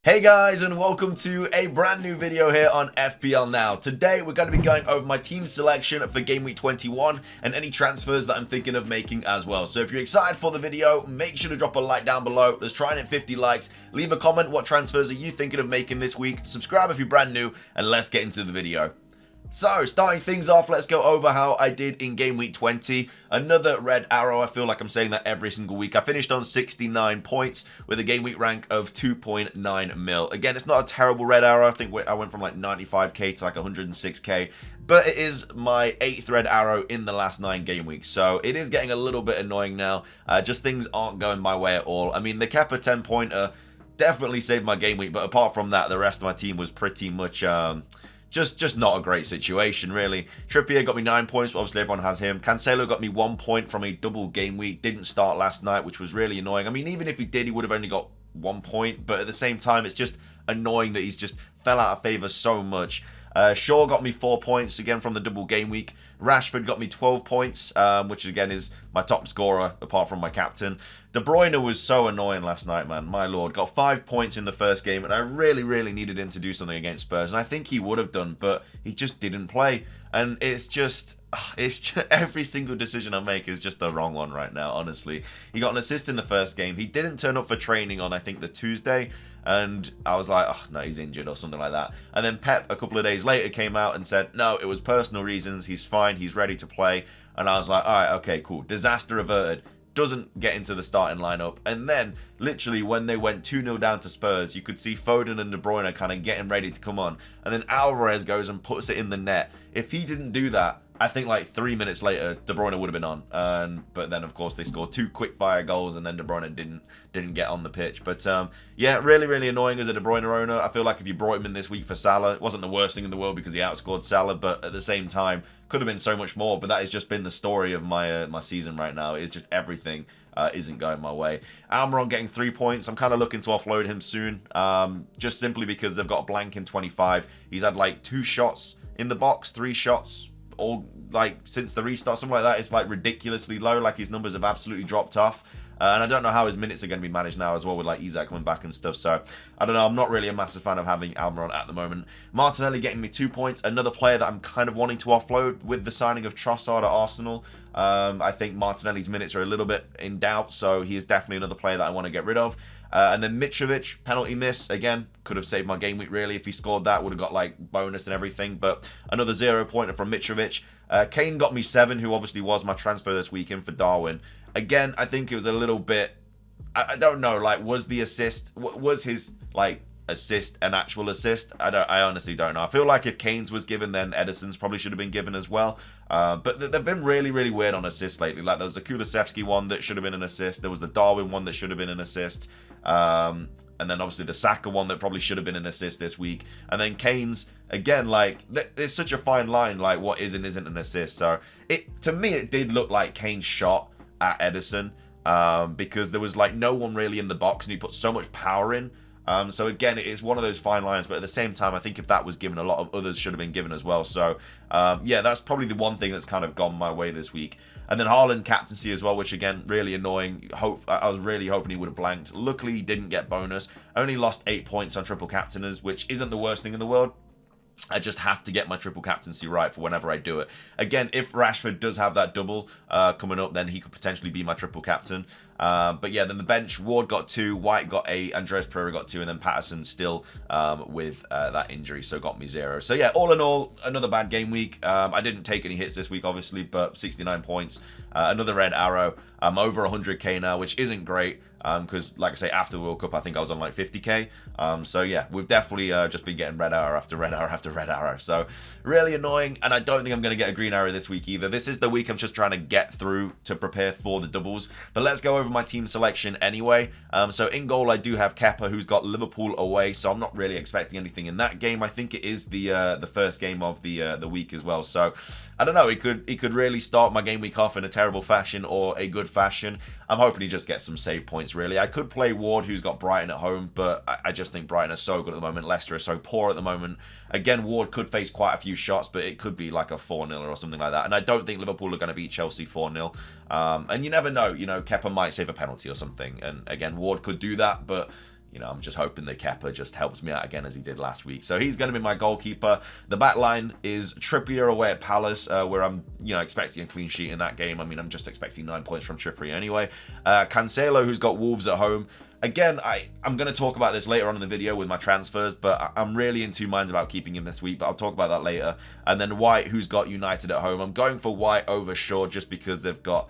Hey guys, and welcome to a brand new video here on FPL Now. Today we're going to be going over my team selection for game week 21 and any transfers that I'm thinking of making as well. So if you're excited for the video, make sure to drop a like down below. Let's try and hit 50 likes. Leave a comment, what transfers are you thinking of making this week? Subscribe if you're brand new, and let's get into the video. So, starting things off, let's go over how I did in game week 20. Another red arrow. I feel like I'm saying that every single week. I finished on 69 points with a game week rank of 2.9 mil. Again, it's not a terrible red arrow. I think I went from like 95k to like 106k. But it is my 8th red arrow in the last 9 game weeks. So, it is getting a little bit annoying now. Just things aren't going my way at all. I mean, the Kepa 10-pointer definitely saved my game week. But apart from that, the rest of my team was pretty much... Just not a great situation, really. Trippier got me 9 points, but obviously everyone has him. Cancelo got me 1 point from a double game week. Didn't start last night, which was really annoying. I mean, even if he did, he would have only got 1 point. But at the same time, it's just annoying that he's just fell out of favour so much. Shaw got me 4 points, again, from the double game week. Rashford got me 12 points, which, again, is my top scorer, apart from my captain. De Bruyne was so annoying last night, man. My lord. Got 5 points in the first game, and I really needed him to do something against Spurs. And I think he would have done, but he just didn't play. And it's just every single decision I make is just the wrong one right now, honestly. He got an assist in the first game. He didn't turn up for training on, I think, the Tuesday. And I was like, oh, no, he's injured or something like that. And then Pep, a couple of days later, came out and said, no, it was personal reasons. He's fine. He's ready to play. And I was like, all right, okay, cool. Disaster averted. Doesn't get into the starting lineup. And then, literally, when they went 2-0 down to Spurs, you could see Foden and De Bruyne kind of getting ready to come on. And then Alvarez goes and puts it in the net. If he didn't do that, I think like 3 minutes later, De Bruyne would have been on. But then, of course, they scored 2 quick-fire goals, and then De Bruyne didn't get on the pitch. But, yeah, really annoying as a De Bruyne owner. I feel like if you brought him in this week for Salah, it wasn't the worst thing in the world because he outscored Salah, but at the same time, could have been so much more. But that has just been the story of my my season right now. It's just everything isn't going my way. Almiron getting 3 points. I'm kind of looking to offload him soon, just simply because they've got a blank in 25. He's had like 2 shots in the box, 3 shots, all like since the restart, something like that. It's like ridiculously low. Like his numbers have absolutely dropped off. And I don't know how his minutes are going to be managed now as well with like Isak coming back and stuff. So I don't know. I'm not really a massive fan of having Almiron at the moment. Martinelli getting me 2 points. Another player that I'm kind of wanting to offload with the signing of Trossard at Arsenal. I think Martinelli's minutes are a little bit in doubt. So he is definitely another player that I want to get rid of. And then Mitrovic, penalty miss. Again, could have saved my game week really. If he scored that, would have got like bonus and everything. But another 0 pointer from Mitrovic. Kane got me 7, who obviously was my transfer this weekend for Darwin. Again, I think it was a little bit... I don't know, like, was the assist... Was his, like, assist an actual assist? I honestly don't know. I feel like if Kane's was given, then Edison's probably should have been given as well. But they've been really weird on assists lately. Like, there was the Kulusevski one that should have been an assist. There was the Darwin one that should have been an assist. And then, obviously, the Saka one that probably should have been an assist this week. And then Kane's, again, like, there's such a fine line, like, what is and isn't an assist. So, to me, it did look like Kane's shot at Edison, because there was like no one really in the box and he put so much power in. So again, it is one of those fine lines, but at the same time, I think if that was given, a lot of others should have been given as well. So yeah, that's probably the one thing that's kind of gone my way this week. And then Haaland captaincy as well, which again, really annoying. I was really hoping he would have blanked. Luckily, he didn't get bonus. Only lost 8 points on triple captainers, which isn't the worst thing in the world. I just have to get my triple captaincy right for whenever I do it. Again, if Rashford does have that double coming up, then he could potentially be my triple captain. But yeah, then the bench, Ward got 2, White got 8, Andreas Pereira got 2, and then Patterson still with that injury, so got me 0. So yeah, all in all, another bad game week. I didn't take any hits this week, obviously, but 69 points. Another red arrow. I'm over 100k now, which isn't great. Because, like I say, after the World Cup, I think I was on like 50k. So, yeah, we've definitely just been getting red arrow after red arrow after red arrow. So, really annoying. And I don't think I'm going to get a green arrow this week either. This is the week I'm just trying to get through to prepare for the doubles. But let's go over my team selection anyway. So, in goal, I do have Kepa, who's got Liverpool away. So, I'm not really expecting anything in that game. I think it is the first game of the week as well. So, I don't know. He could really start my game week off in a terrible fashion or a good fashion. I'm hoping he just gets some save points, really. I could play Ward, who's got Brighton at home, but I just think Brighton are so good at the moment. Leicester are so poor at the moment. Again, Ward could face quite a few shots, but it could be like a 4-0 or something like that. And I don't think Liverpool are going to beat Chelsea 4-0. And you never know. You know, Kepa might save a penalty or something. And again, Ward could do that, but you know, I'm just hoping that Kepa just helps me out again as he did last week. So he's going to be my goalkeeper. The back line is Trippier away at Palace, where I'm, you know, expecting a clean sheet in that game. I mean, I'm just expecting 9 points from Trippier anyway. Cancelo, who's got Wolves at home. Again, I'm going to talk about this later on in the video with my transfers, but I'm really in two minds about keeping him this week, but I'll talk about that later. And then White, who's got United at home. I'm going for White over Shaw just because they've got,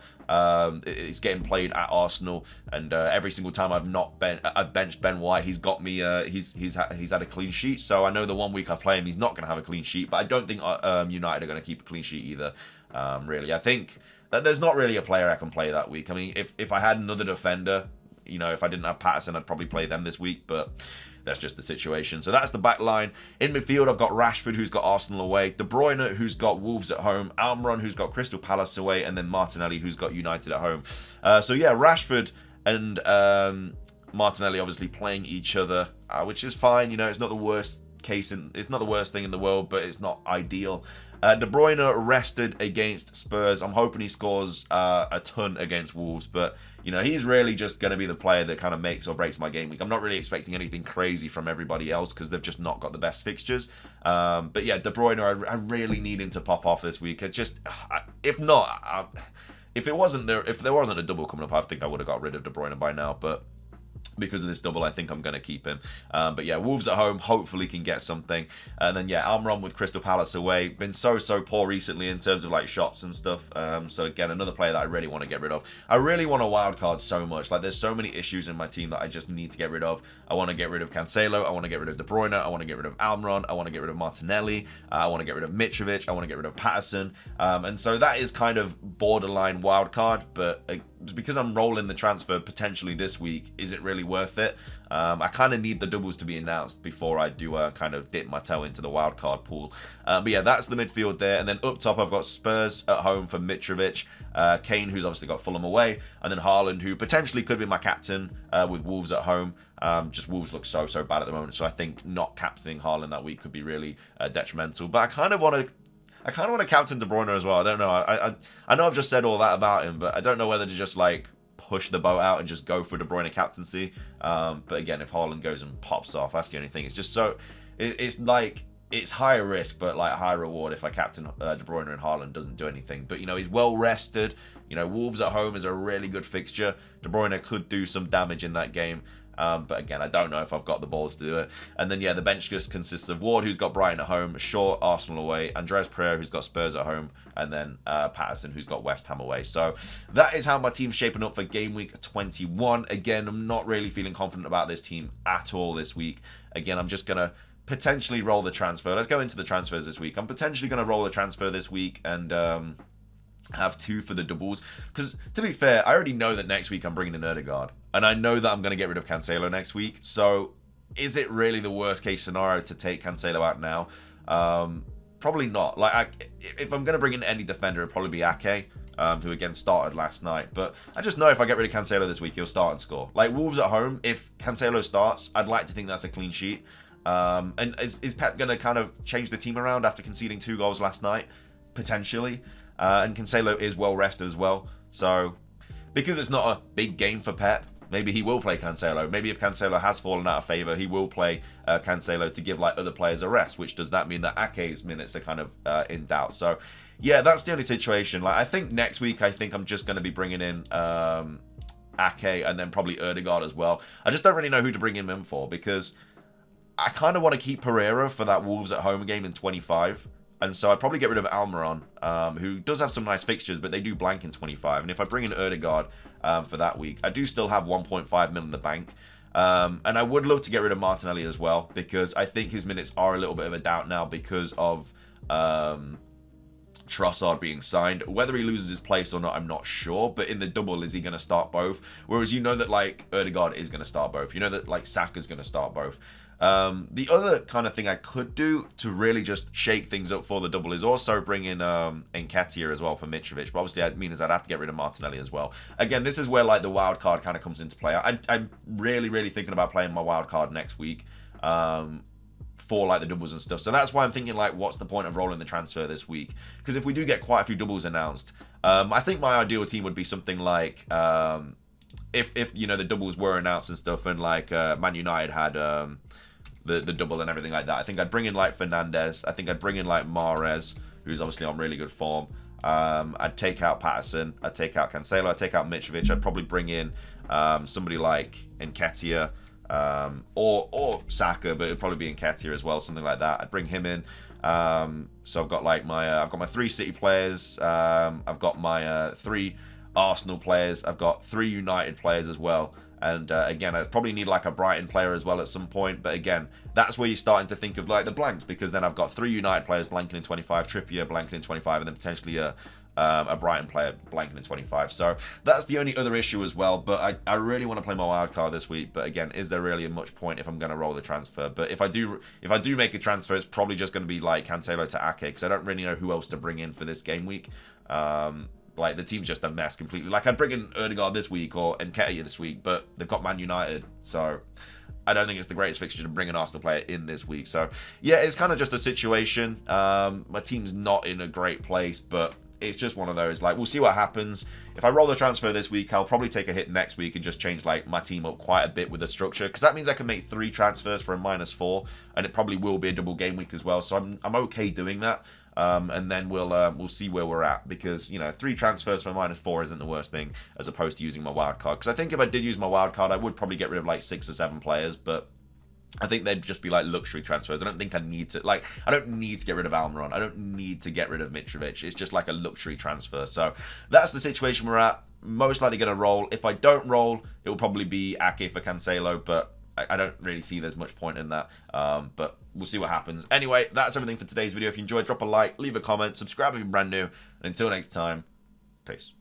it's getting played at Arsenal, and every single time I've benched Ben White, he's got me, he's had a clean sheet. So I know the 1 week I play him, he's not going to have a clean sheet, but I don't think United are going to keep a clean sheet either, really. I think that there's not really a player I can play that week. I mean, if I had another defender, you know, if I didn't have Patterson, I'd probably play them this week, but that's just the situation. So that's the back line. In midfield, I've got Rashford, who's got Arsenal away, De Bruyne, who's got Wolves at home, Almiron, who's got Crystal Palace away, and then Martinelli, who's got United at home. So yeah, Rashford and Martinelli obviously playing each other, which is fine. You know, it's not the worst case, it's not the worst thing in the world, but it's not ideal. De Bruyne rested against Spurs. I'm hoping he scores a ton against Wolves, but you know, he's really just going to be the player that kind of makes or breaks my game week. I'm not really expecting anything crazy from everybody else because they've just not got the best fixtures. But yeah, De Bruyne, I really need him to pop off this week. It just, if not, if there wasn't a double coming up, I think I would have got rid of De Bruyne by now. But because of this double, I think I'm going to keep him. But yeah, Wolves at home, hopefully can get something. And then yeah, Almiron with Crystal Palace away. Been so poor recently in terms of like shots and stuff. So again, another player that I really want to get rid of. I really want a wild card so much. Like there's so many issues in my team that I just need to get rid of. I want to get rid of Cancelo. I want to get rid of De Bruyne. I want to get rid of Almiron. I want to get rid of Martinelli. I want to get rid of Mitrovic. I want to get rid of Patterson. And so that is kind of borderline wild card, but because I'm rolling the transfer potentially this week, is it really worth it? I kind of need the doubles to be announced before I do kind of dip my toe into the wildcard pool. But yeah, that's the midfield there. And then up top, I've got Spurs at home for Mitrovic, Kane, who's obviously got Fulham away, and then Haaland, who potentially could be my captain with Wolves at home. Just Wolves look so bad at the moment, so I think not captaining Haaland that week could be really detrimental. But I kind of want to captain De Bruyne as well. I don't know. I know I've just said all that about him, but I don't know whether to just like push the boat out and just go for De Bruyne captaincy. But again, if Haaland goes and pops off, that's the only thing. It's just so it's like it's higher risk, but like high reward if I captain De Bruyne and Haaland doesn't do anything. But you know, he's well rested. You know, Wolves at home is a really good fixture. De Bruyne could do some damage in that game. But again, I don't know if I've got the balls to do it. And then, yeah, the bench just consists of Ward, who's got Brighton at home, Shaw, Arsenal away, Andreas Pereira, who's got Spurs at home, and then Patterson, who's got West Ham away. So that is how my team's shaping up for Game Week 21. Again, I'm not really feeling confident about this team at all this week. Again, I'm just going to potentially roll the transfer. Let's go into the transfers this week. I'm potentially going to roll the transfer this week and have two for the doubles, because to be fair, I already know that next week I'm bringing in Ødegaard, and I know that I'm going to get rid of Cancelo next week. So is it really the worst case scenario to take Cancelo out now? Probably not. Like, if I'm going to bring in any defender, it'd probably be Ake, who again started last night. But I just know if I get rid of Cancelo this week, he'll start and score. Like Wolves at home, if Cancelo starts, I'd like to think that's a clean sheet. And is Pep going to kind of change the team around after conceding 2 goals last night? Potentially. And Cancelo is well rested as well. So, because it's not a big game for Pep, maybe he will play Cancelo. Maybe if Cancelo has fallen out of favour, he will play Cancelo to give like other players a rest. Which does that mean that Ake's minutes are kind of in doubt? So, yeah, that's the only situation. Like, I think next week, I think I'm just going to be bringing in Ake and then probably Ødegaard as well. I just don't really know who to bring him in for, because I kind of want to keep Pereira for that Wolves at home game in 25. And so I'd probably get rid of Almiron, who does have some nice fixtures, but they do blank in 25. And if I bring in Ødegaard for that week, I do still have 1.5 mil in the bank. And I would love to get rid of Martinelli as well, because I think his minutes are a little bit of a doubt now because of Trossard being signed. Whether he loses his place or not, I'm not sure. But in the double, is he going to start both? Whereas you know that like Ødegaard is going to start both. You know that like Saka's going to start both. The other kind of thing I could do to really just shake things up for the double is also bring in Nketiah as well for Mitrovic. But obviously, I'd have to get rid of Martinelli as well. Again, this is where like the wild card kind of comes into play. I'm really thinking about playing my wild card next week for like the doubles and stuff. So that's why I'm thinking like, what's the point of rolling the transfer this week? Because if we do get quite a few doubles announced, I think my ideal team would be something like if you know, the doubles were announced and stuff, and like Man United had the double and everything like that, I think I'd bring in like Fernandes. I think I'd bring in like Mahrez, who's obviously on really good form. I'd take out Patterson. I'd take out Cancelo. I'd take out Mitrovic. I'd probably bring in somebody like Nketiah or Saka, but it'd probably be Nketiah as well, something like that. I'd bring him in. So I've got like my 3 City players. I've got my 3 Arsenal players. I've got 3 United players as well. And again, I probably need like a Brighton player as well at some point. But again, that's where you're starting to think of like the blanks, because then I've got 3 United players blanking in 25, Trippier blanking in 25, and then potentially a Brighton player blanking in 25. So that's the only other issue as well. But I really want to play my wild card this week. But again, is there really much point if I'm going to roll the transfer? But if I do make a transfer, it's probably just going to be like Cancelo to Ake, because I don't really know who else to bring in for this game week. Like, the team's just a mess completely. Like, I'd bring in Ødegaard this week or Nketiah this week, but they've got Man United, so I don't think it's the greatest fixture to bring an Arsenal player in this week. So, yeah, it's kind of just a situation. My team's not in a great place, but it's just one of those. Like, we'll see what happens. If I roll the transfer this week, I'll probably take a hit next week and just change, like, my team up quite a bit with the structure, because that means I can make 3 transfers for a -4, and it probably will be a double game week as well. So I'm okay doing that. And then we'll see where we're at, because, you know, 3 transfers for -4 isn't the worst thing, as opposed to using my wild card. Because I think if I did use my wild card, I would probably get rid of like 6 or 7 players, but I think they'd just be like luxury transfers. I don't think I need to, like, I don't need to get rid of Almiron. I don't need to get rid of Mitrovic. It's just like a luxury transfer. So that's the situation we're at. Most likely going to roll. If I don't roll, it will probably be Ake for Cancelo, but I don't really see there's much point in that. But we'll see what happens. Anyway, that's everything for today's video. If you enjoyed, drop a like, leave a comment, subscribe if you're brand new, and until next time, peace.